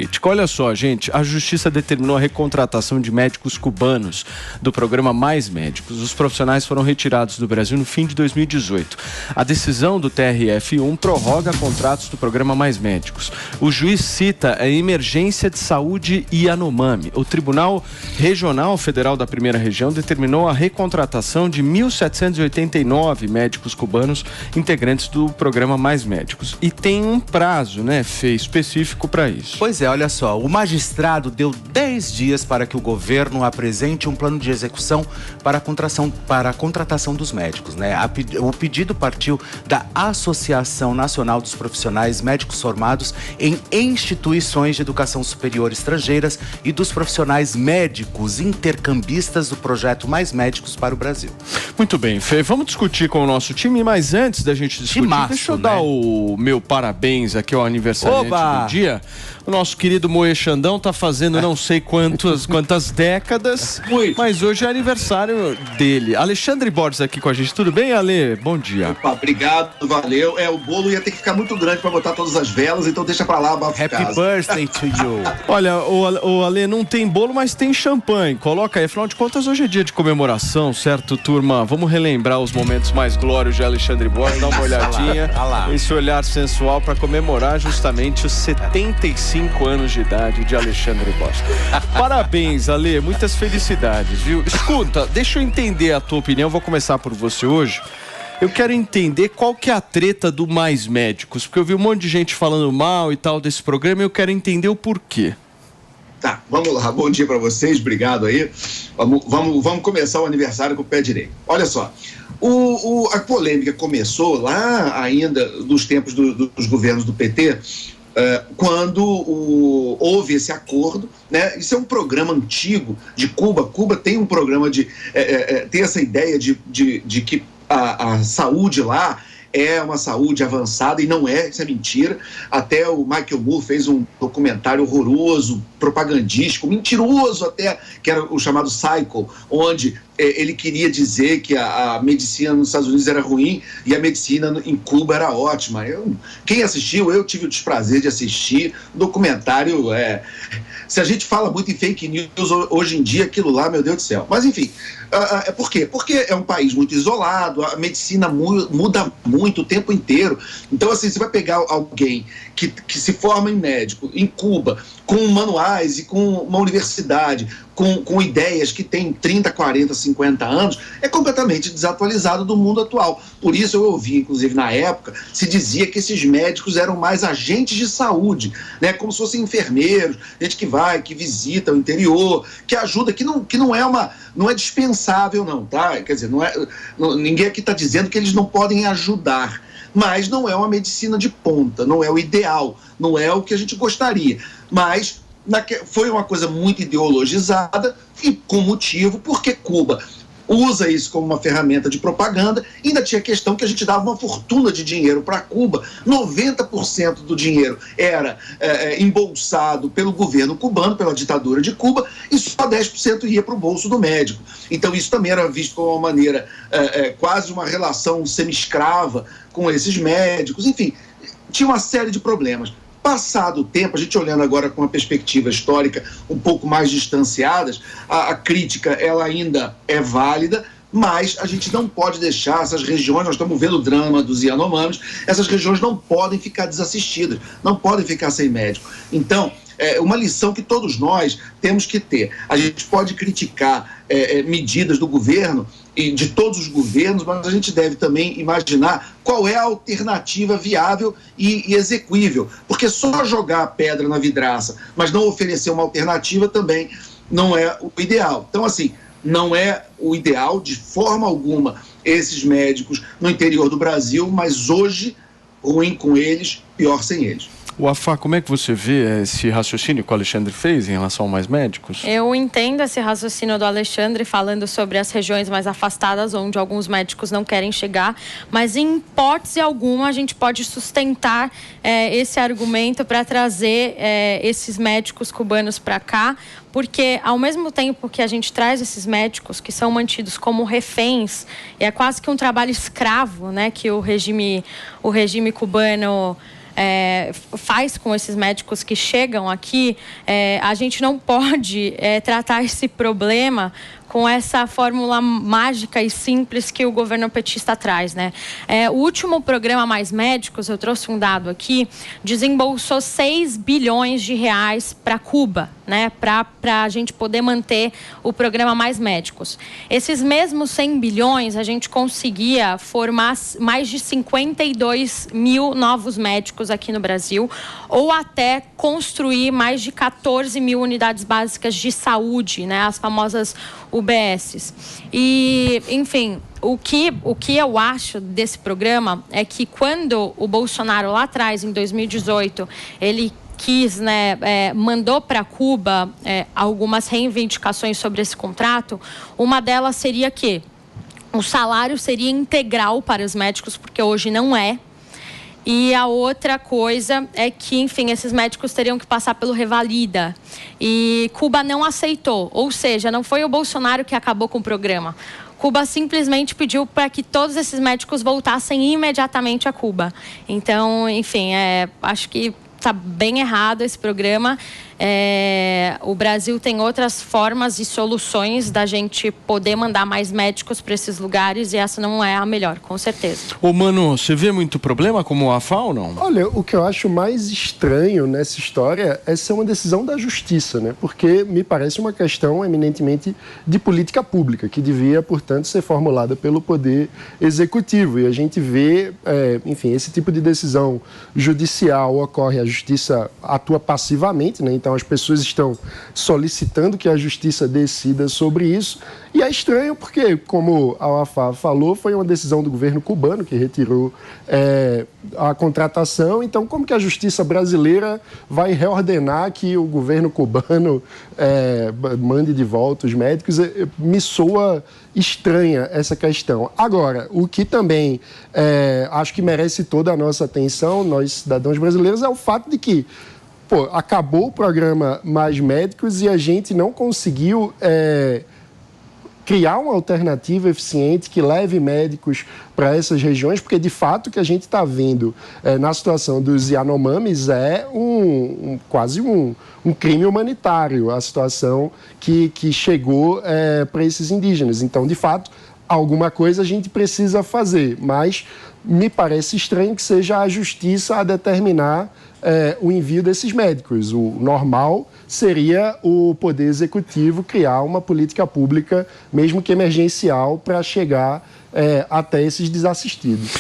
política. Olha só, gente, a Justiça determinou a recontratação de médicos cubanos do programa Mais Médicos. Os profissionais foram retirados do Brasil no fim de 2018. A decisão do TRF1 prorroga contratos do programa Mais Médicos. O juiz cita a emergência de saúde Yanomami. O Tribunal Regional Federal da Primeira Região determinou a recontratação de 1.789 médicos cubanos integrantes do programa Mais Médicos. E tem um prazo, né, Fê, específico para isso. Pois é, olha só, o magistrado deu 10 dias para que o governo apresente um plano de execução para a contratação dos médicos, né? O pedido partiu da Associação Nacional dos Profissionais Médicos Formados em Instituições de Educação Superior Estrangeiras e dos profissionais médicos intercambistas do projeto Mais Médicos para o Brasil. Muito bem, Fê, vamos discutir com o nosso time, mas antes da gente discutir, Timaço, deixa eu dar o meu parabéns aqui ao aniversariante do dia. O nosso querido Moê Xandão tá fazendo não sei quantas décadas, mas hoje é aniversário dele. Alexandre Borges aqui com a gente. Tudo bem, Ale? Bom dia. Opa, obrigado, valeu. O bolo ia ter que ficar muito grande para botar todas as velas, então deixa pra lá, abafo Happy birthday to you. Olha, o Ale, não tem bolo, mas tem champanhe. Coloca aí, afinal de contas, hoje é dia de comemoração, certo, turma? Vamos relembrar os momentos mais glóriosos de Alexandre Borges, dar uma olhadinha. Esse olhar sensual para comemorar justamente os 75 anos de idade de Alexandre Borges. Parabéns, Ale, muitas felicidades, viu? Escuta, deixa eu entender a tua opinião, vou começar por você hoje. Eu quero entender qual que é a treta do Mais Médicos, porque eu vi um monte de gente falando mal e tal desse programa e eu quero entender o porquê. Tá, vamos lá, bom dia para vocês, obrigado aí. Vamos começar o aniversário com o pé direito. Olha só, a polêmica começou lá ainda nos tempos dos governos do PT, quando houve esse acordo, né? Isso é um programa antigo de Cuba. Cuba tem um programa tem essa ideia de que a saúde lá é uma saúde avançada, e não é, isso é mentira. Até o Michael Moore fez um documentário horroroso, propagandístico, mentiroso até, que era o chamado Cycle, onde ele queria dizer que a medicina nos Estados Unidos era ruim e a medicina em Cuba era ótima. Quem assistiu, eu tive o desprazer de assistir o documentário. Se a gente fala muito em fake news hoje em dia, aquilo lá, meu Deus do céu. Mas enfim, por quê? Porque é um país muito isolado, a medicina muda muito o tempo inteiro. Então, assim, você vai pegar alguém que se forma em médico em Cuba, com manuais e com uma universidade, com ideias que tem 30, 40, 50 anos, é completamente desatualizado do mundo atual. Por isso eu ouvi, inclusive na época, se dizia que esses médicos eram mais agentes de saúde, né? Como se fossem enfermeiros, gente que visita o interior, que ajuda, que não é dispensável não, tá? Quer dizer, ninguém aqui está dizendo que eles não podem ajudar, mas não é uma medicina de ponta, não é o ideal, não é o que a gente gostaria, mas foi uma coisa muito ideologizada e com motivo, porque Cuba usa isso como uma ferramenta de propaganda. Ainda tinha a questão que a gente dava uma fortuna de dinheiro para Cuba, 90% do dinheiro era embolsado pelo governo cubano, pela ditadura de Cuba, e só 10% ia para o bolso do médico. Então isso também era visto como uma maneira, quase uma relação semi-escrava com esses médicos. Enfim, tinha uma série de problemas. Passado o tempo, a gente olhando agora com uma perspectiva histórica um pouco mais distanciadas, a crítica ela ainda é válida, mas a gente não pode deixar essas regiões, nós estamos vendo o drama dos Yanomamis, essas regiões não podem ficar desassistidas, não podem ficar sem médico. Então, é uma lição que todos nós temos que ter. A gente pode criticar medidas do governo e de todos os governos, mas a gente deve também imaginar qual é a alternativa viável e exequível, porque só jogar a pedra na vidraça, mas não oferecer uma alternativa também não é o ideal. Então, assim, não é o ideal de forma alguma esses médicos no interior do Brasil, mas hoje, ruim com eles, pior sem eles. Wafá, como é que você vê esse raciocínio que o Alexandre fez em relação a Mais Médicos? Eu entendo esse raciocínio do Alexandre falando sobre as regiões mais afastadas, onde alguns médicos não querem chegar, mas em hipótese alguma a gente pode sustentar esse argumento para trazer esses médicos cubanos para cá, porque ao mesmo tempo que a gente traz esses médicos que são mantidos como reféns, é quase que um trabalho escravo, né, que o regime cubano faz com esses médicos que chegam aqui, a gente não pode tratar esse problema com essa fórmula mágica e simples que o governo petista traz, né? O último programa Mais Médicos, eu trouxe um dado aqui, desembolsou 6 bilhões de reais para Cuba, né? Para a gente poder manter o programa Mais Médicos. Esses mesmos 100 bilhões, a gente conseguia formar mais de 52 mil novos médicos aqui no Brasil, ou até construir mais de 14 mil unidades básicas de saúde, né? As famosas UBSs. E, enfim, o que eu acho desse programa é que quando o Bolsonaro lá atrás, em 2018, ele quis, né, mandou para Cuba algumas reivindicações sobre esse contrato, uma delas seria que o salário seria integral para os médicos, porque hoje não é. E a outra coisa é que, enfim, esses médicos teriam que passar pelo Revalida. E Cuba não aceitou. Ou seja, não foi o Bolsonaro que acabou com o programa. Cuba simplesmente pediu para que todos esses médicos voltassem imediatamente a Cuba. Então, enfim, acho que está bem errado esse programa. O Brasil tem outras formas e soluções da gente poder mandar mais médicos para esses lugares, e essa não é a melhor, com certeza. Ô, Mano, você vê muito problema como a FAO ou não? Olha, o que eu acho mais estranho nessa história é ser uma decisão da justiça, né? Porque me parece uma questão eminentemente de política pública, que devia, portanto, ser formulada pelo Poder Executivo. E a gente vê, enfim, esse tipo de decisão judicial ocorre, a justiça atua passivamente, né? Então, as pessoas estão solicitando que a justiça decida sobre isso. E é estranho porque, como a Wafa falou, foi uma decisão do governo cubano que retirou a contratação. Então, como que a justiça brasileira vai reordenar que o governo cubano mande de volta os médicos? Me soa estranha essa questão. Agora, o que também acho que merece toda a nossa atenção, nós cidadãos brasileiros, é o fato de que acabou o programa Mais Médicos e a gente não conseguiu criar uma alternativa eficiente que leve médicos para essas regiões, porque de fato o que a gente está vendo na situação dos Yanomamis é quase um crime humanitário, a situação que chegou para esses indígenas. Então, de fato, alguma coisa a gente precisa fazer, mas me parece estranho que seja a justiça a determinar o envio desses médicos. O normal seria o Poder Executivo criar uma política pública, mesmo que emergencial, para chegar até esses desassistidos.